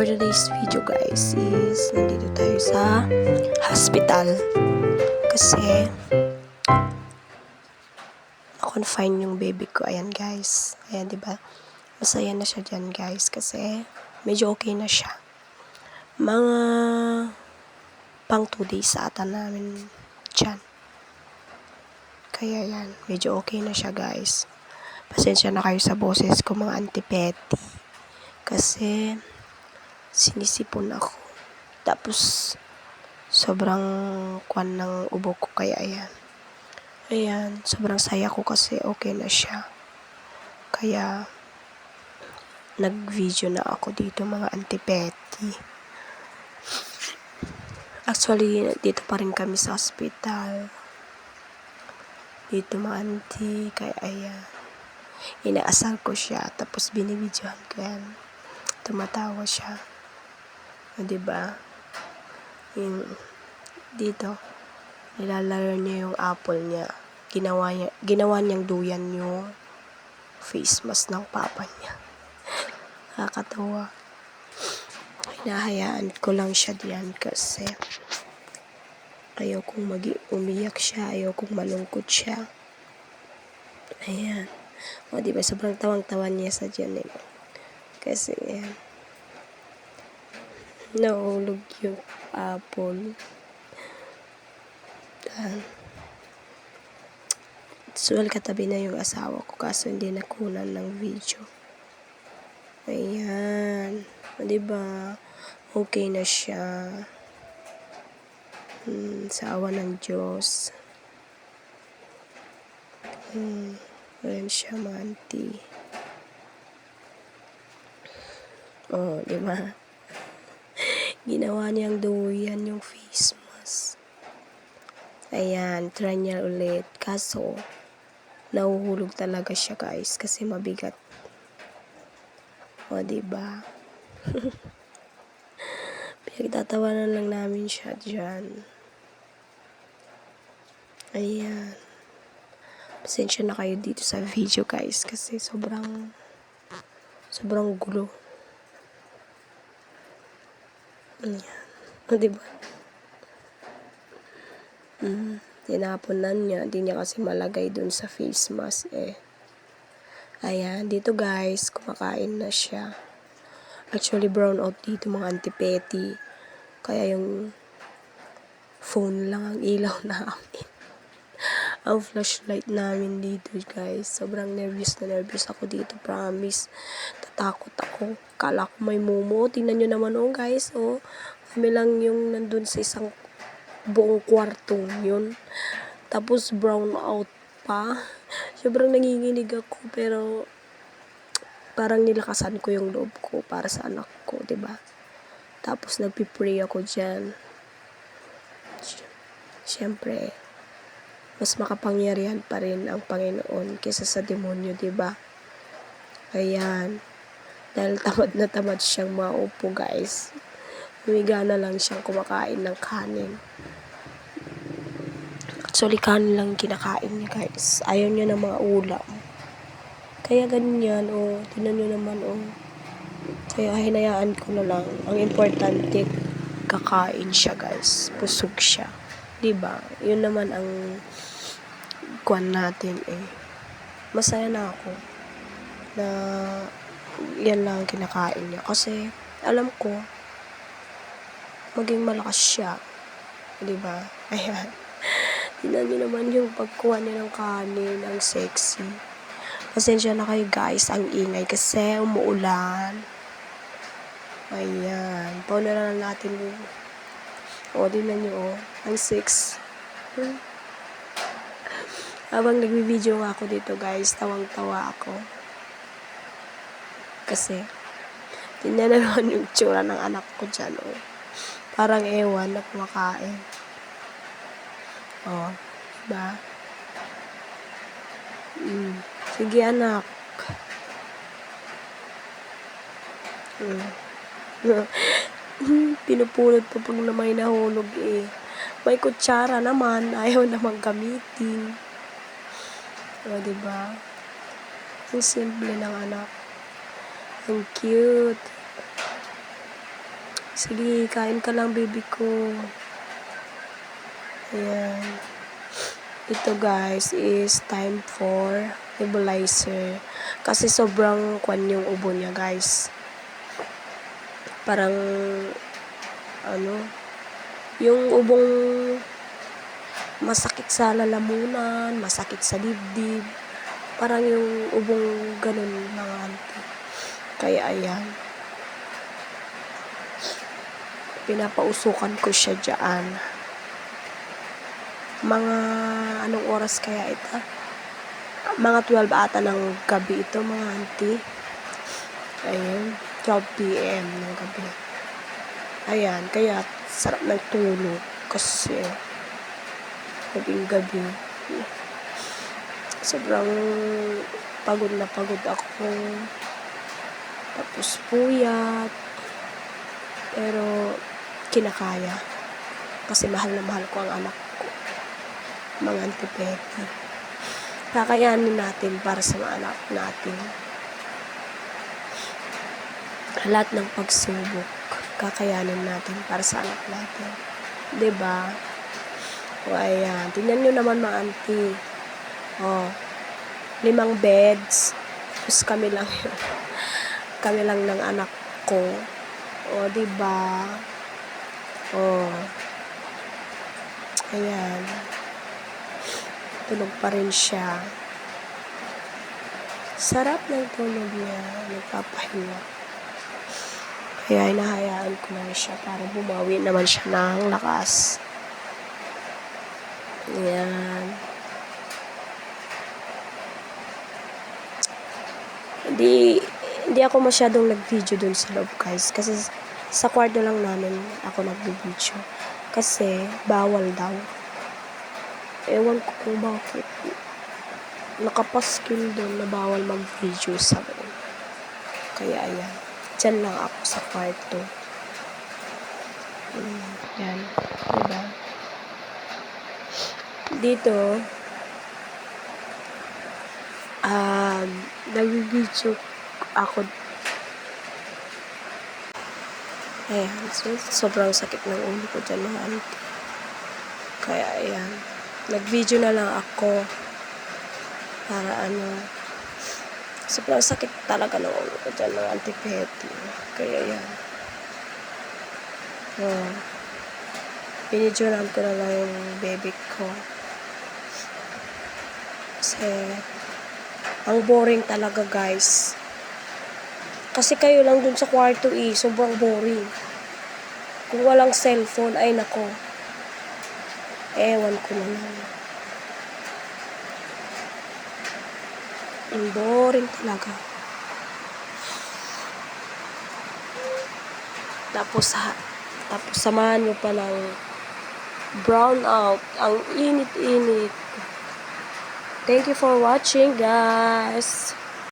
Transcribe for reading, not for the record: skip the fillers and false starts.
For today's video guys is nandito tayo sa hospital kasi na-confine yung baby ko. Ayan guys, ayan diba, masaya na siya dyan guys kasi medyo okay na siya. Mga pang 2 days ata namin dyan, kaya yan, medyo okay na siya guys. Pasensya na kayo sa boses ko mga antipeti kasi sinisipon ako. Tapos, sobrang kwan ng ubo ko kaya ayan. Ayan, sobrang saya ko kasi okay na siya. Kaya, nag-video na ako dito mga antipeti. Actually, dito pa rin kami sa hospital. Dito mga anti, kaya ayan. Inaasar ko siya, tapos binibidyohan ko yan. Tumatawa siya. O, diba? Yung dito, nilalaro niya yung apple niya. Ginawa niyang duyan yung face mask ng papa niya. Nakakatawa. Hinahayaan ko lang siya diyan kasi ayaw kong umiyak siya, ayaw kong malungkot siya. Ayan. O, diba? Sobrang tawang-tawa niya sa diyan eh. Kasi, ayan. Nahulog yung apple. Suwal katabi na yung asawa ko kaso hindi nakunan ng video. Ayan. O, diba? Okay na siya. Sa awa ng Diyos. Ayan siya, manti. O, diba? Ginawa niyang duyan yung face mask. Ayan, try niya ulit. Kaso, nahuhulog talaga siya guys kasi mabigat. O, diba? Pinagtatawanan lang namin siya dyan. Ayan. Pasensya na kayo dito sa video guys kasi sobrang gulo. Ayan. O, diba? Tinapunan niya. Hindi niya kasi malagay dun sa face mask eh. Ayan. Dito guys, kumakain na siya. Actually, brown out dito mga antipeti. Kaya yung phone lang ang ilaw namin. Ang flashlight namin dito guys. Sobrang nervous ako dito. Promise. Tatakot ako. Kala ko may mumu. Tingnan nyo naman guys. Kami lang yung nandun sa isang buong kwarto yun. Tapos brown out pa. Sobrang nanginginig ako pero parang nilakasan ko yung loob ko para sa anak ko, 'di ba? Tapos nagpi-pray ako diyan. Siyempre, mas makapangyarihan pa rin ang Panginoon kaysa sa demonyo, 'di ba? Ayan. Dahil tamad siyang maupo, guys. Humiga na lang siyang kumakain ng kanin. Actually, kanin lang kinakain niya, guys. Ayaw niya ng mga ulam. Kaya ganyan, tingnan nyo naman, Kaya hinayaan ko na lang. Ang importante, kakain siya, guys. Busog siya. Diba? Yun naman ang kuwan natin, Masaya na ako na yan lang kinakain niya. Kasi, alam ko, maging malakas siya. Diba? Ayan. Tingnan nyo naman yung pagkuha niya ng kanin. Ang sexy. Pasensya na kayo guys, ang ingay kasi umuulan. Ayan. Pauna na lang natin yun. Tingnan nyo ang 6. Habang nagbibideo nga ako dito guys, tawang-tawa ako. Kasi, tingnan na naman yung tsura ng anak ko dyan, Parang ewan na kumakain. Diba? Sige anak. Pinupulot pa pag na may nahulog May kutsara naman, ayaw naman gamitin. Diba? Ang simple ng anak. Ang cute. Sige, kain ka lang, baby ko. Ayan. Ito guys is time for nebulizer. Kasi sobrang kwan yung ubo niya guys. Parang ano, yung ubong masakit sa lalamunan, masakit sa dibdib. Parang yung ubong ganun mga auntie. Kaya ayan. Pinapausukan ko siya dyan. Mga anong oras kaya ito? Mga 12 ata ng gabi ito mga auntie. Ayan. 12 p.m. ng gabi. Ayan. Kaya sarap ng tulog. Kasi gabing gabi. Sobrang pagod na pagod ako. Tapos puyat. Pero kinakaya. Kasi mahal na mahal ko ang anak ko. Mga antipeti. Kakayanin natin para sa mga anak natin. Lahat ng pagsubok, kakayanin natin para sa anak natin. 'Di ba? O ayan, tingnan nyo naman mga auntie. 5 beds. Tapos kami lang yun. Kami lang ng anak ko. 'Di ba? Ayan. Tulog pa rin siya. Sarap ng tulog niya. Nagpapahinga. Kaya hinahayaan ko lang siya para bumawi naman siya ng lakas. Ayan. Hindi ako masyadong nag-video dun sa loob guys. Kasi sa kwarto lang namin ako nag-video. Kasi bawal daw. Ewan ko kung bakit. Nakapaskil doon na bawal mag-video sa akin. Kaya ayan. Diyan lang ako sa kwarto. Yan. Diba? Dito, nag-video ako. Ayan. So, sobrang sakit ng ulo ko dyan mga auntie. Kaya ayan. Nag-video na lang ako. Para sobrang sakit talaga ng ulo ko dyan ng antipeti. Kaya yan. Binidyonan ko na lang yung baby ko. Kasi ang boring talaga guys. Kasi kayo lang dun sa kwarto sobrang boring. Kung walang cellphone ay nako. Ewan ko na lang. Ang boring talaga. Tapos samahan nyo pa ng brown out. Ang init-init. Thank you for watching guys.